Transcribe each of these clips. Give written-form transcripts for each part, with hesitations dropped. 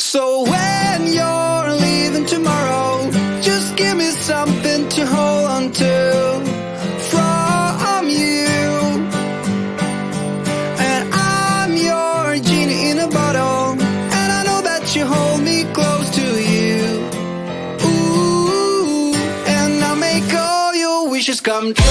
So when you're leaving tomorrow, just give me something to hold on to from you. And I'm your genie in a bottle, and I know that you hold me close to you. Ooh, and I'll make all your wishes come true.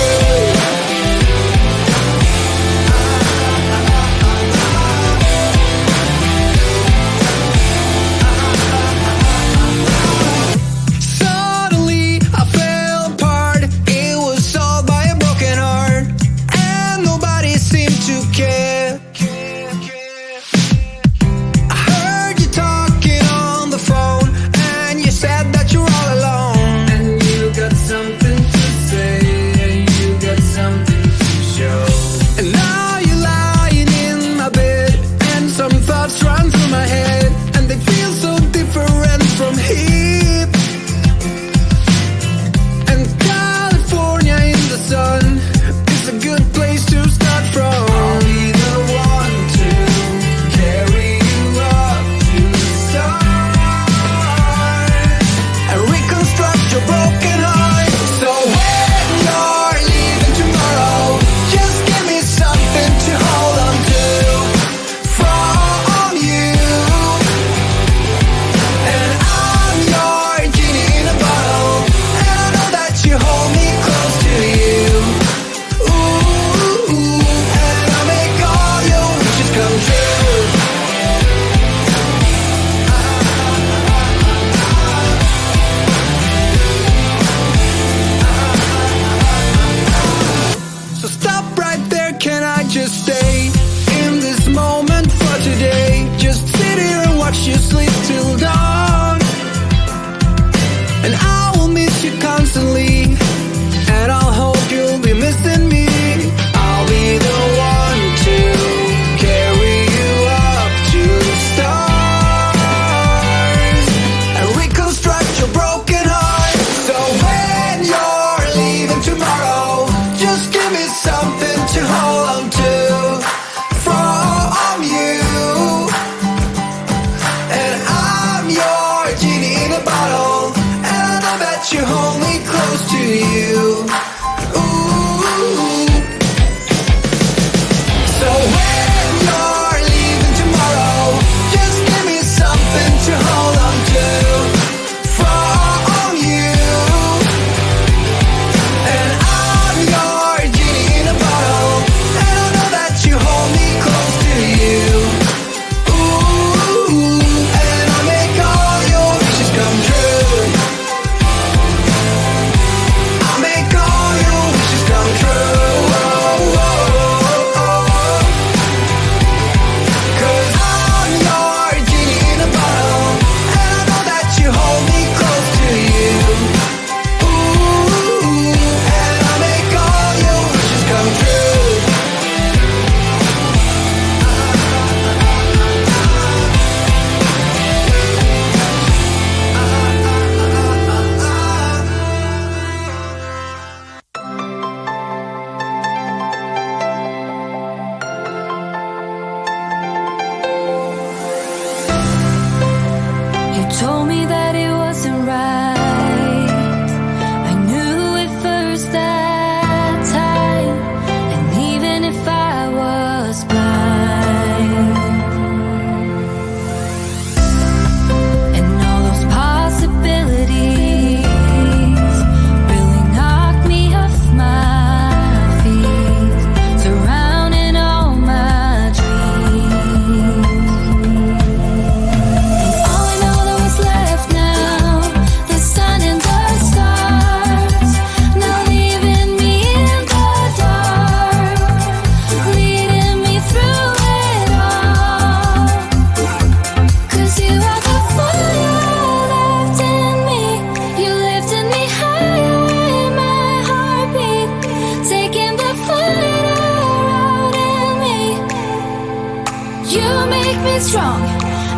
Strong,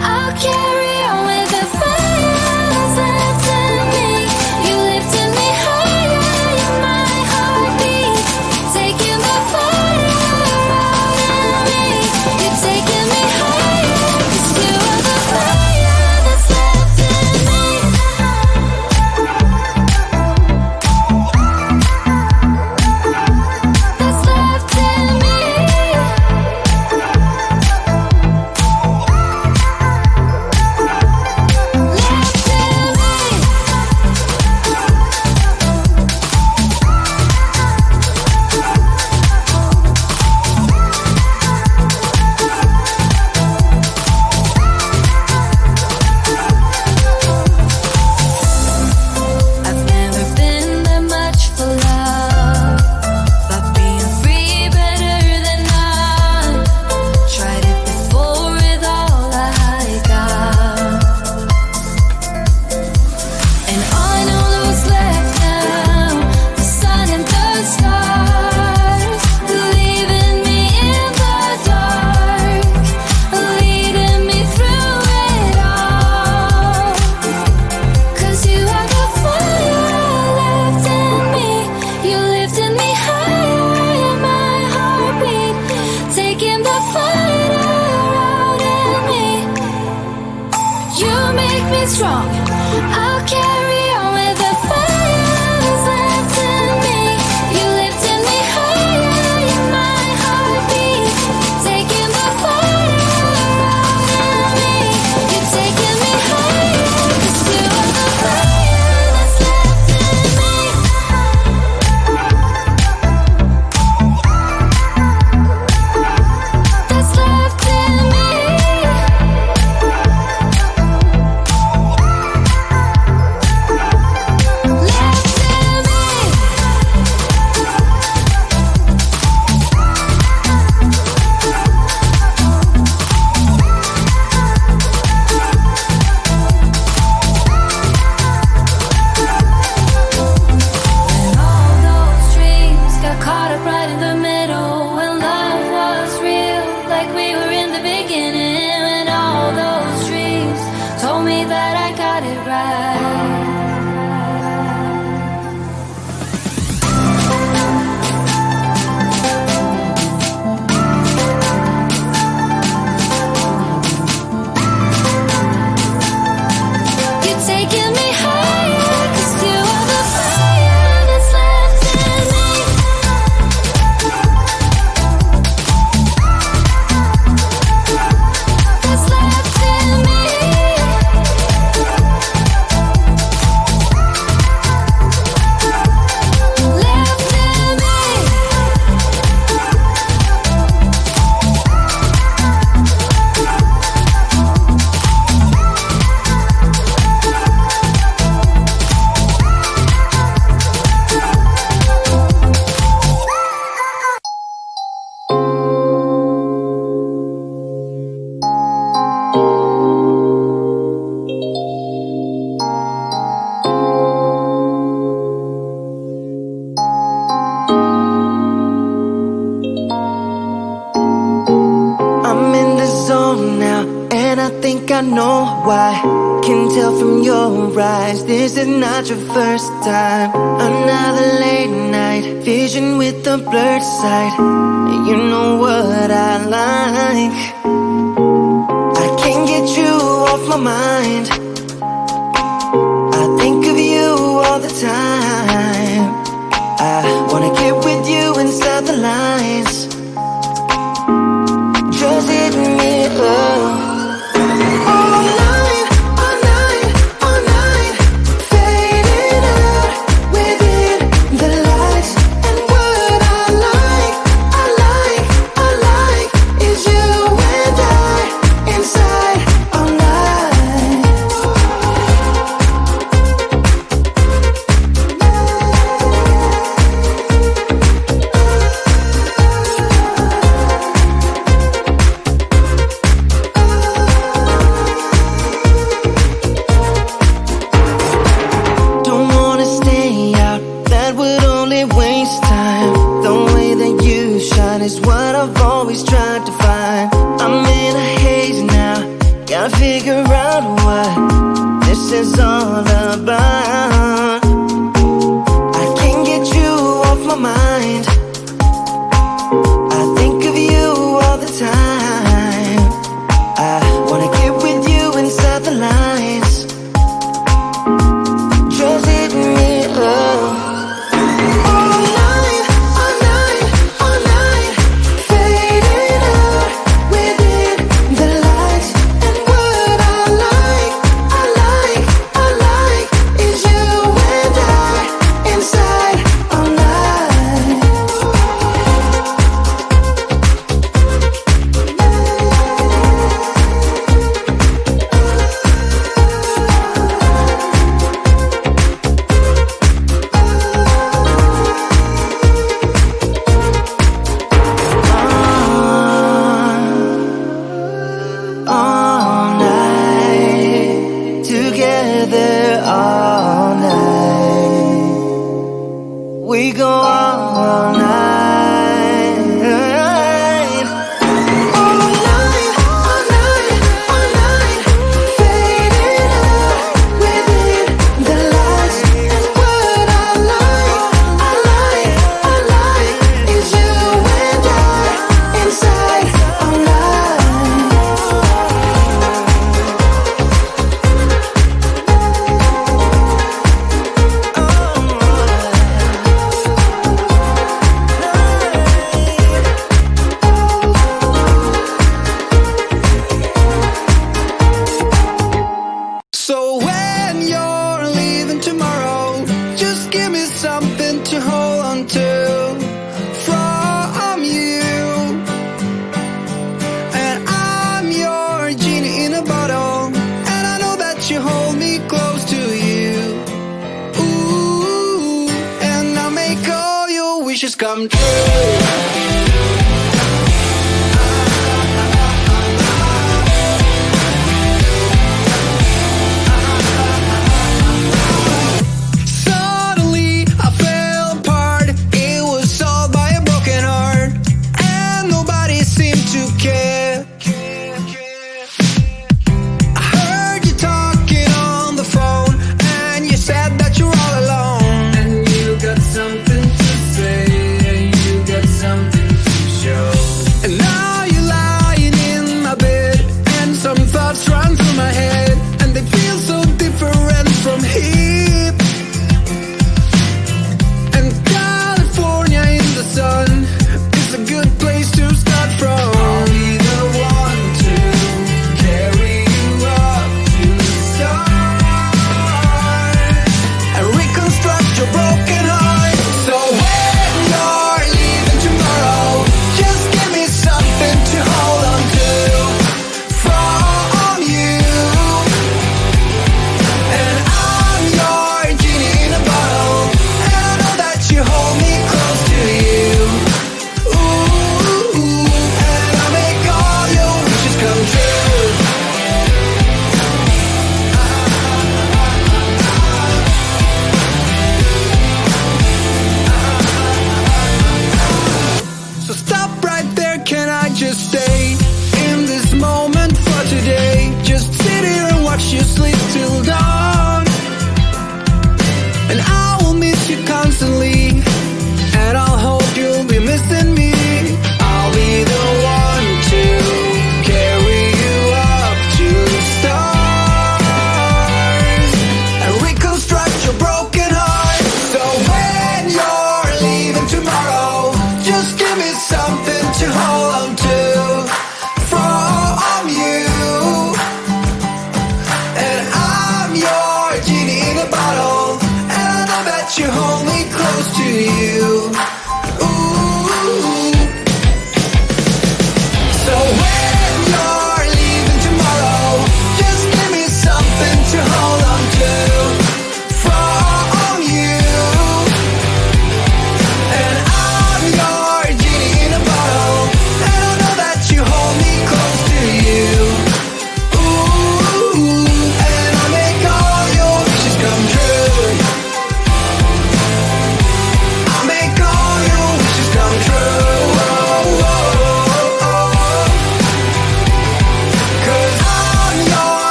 I'll carry on with the fire that's left in me. You lifted me higher in my heartbeat, taking the fire out in me. You're taking me higher, 'cause you are the fire stay strong. I'll carry on with the fire that's left in me. You lifted me higher, you're my heartbeat. Taking the fire out in me. You're taking me higher, 'cause you are the fire that's left in me. That's left in me. Caught up right in the middle when love was real, like we were in the beginning. When all those dreams told me that I got it right. You're taking me higher, 'cause you are the fire that's left in me. That's left in me. Left in me. I'm in the zone now, and I think I know why. Can tell from your eyes, this is not your first time. Another late night, vision with the blurred side. You know what I like. I can't get you off my mind. I think of you all the time. I wanna get with you inside the lines. Just hit me up. All night, all night, all night. Fading out within the lights. And what I like, I like, I like is you and I inside all night. Don't wanna stay out, that would only waste time. The way that you shine is what I've always tried to find. I'm in a haze now, gotta figure out what this is all about. I can't get you off my mind. I think of you all the time. I wanna get with you inside the lines. Just hit me up. All night, all night, all night. Fading out within the lights. And what I like, I like, I like is you and wishes come true. Suddenly I fell apart. It was solved by a broken heart, and nobody seemed to care.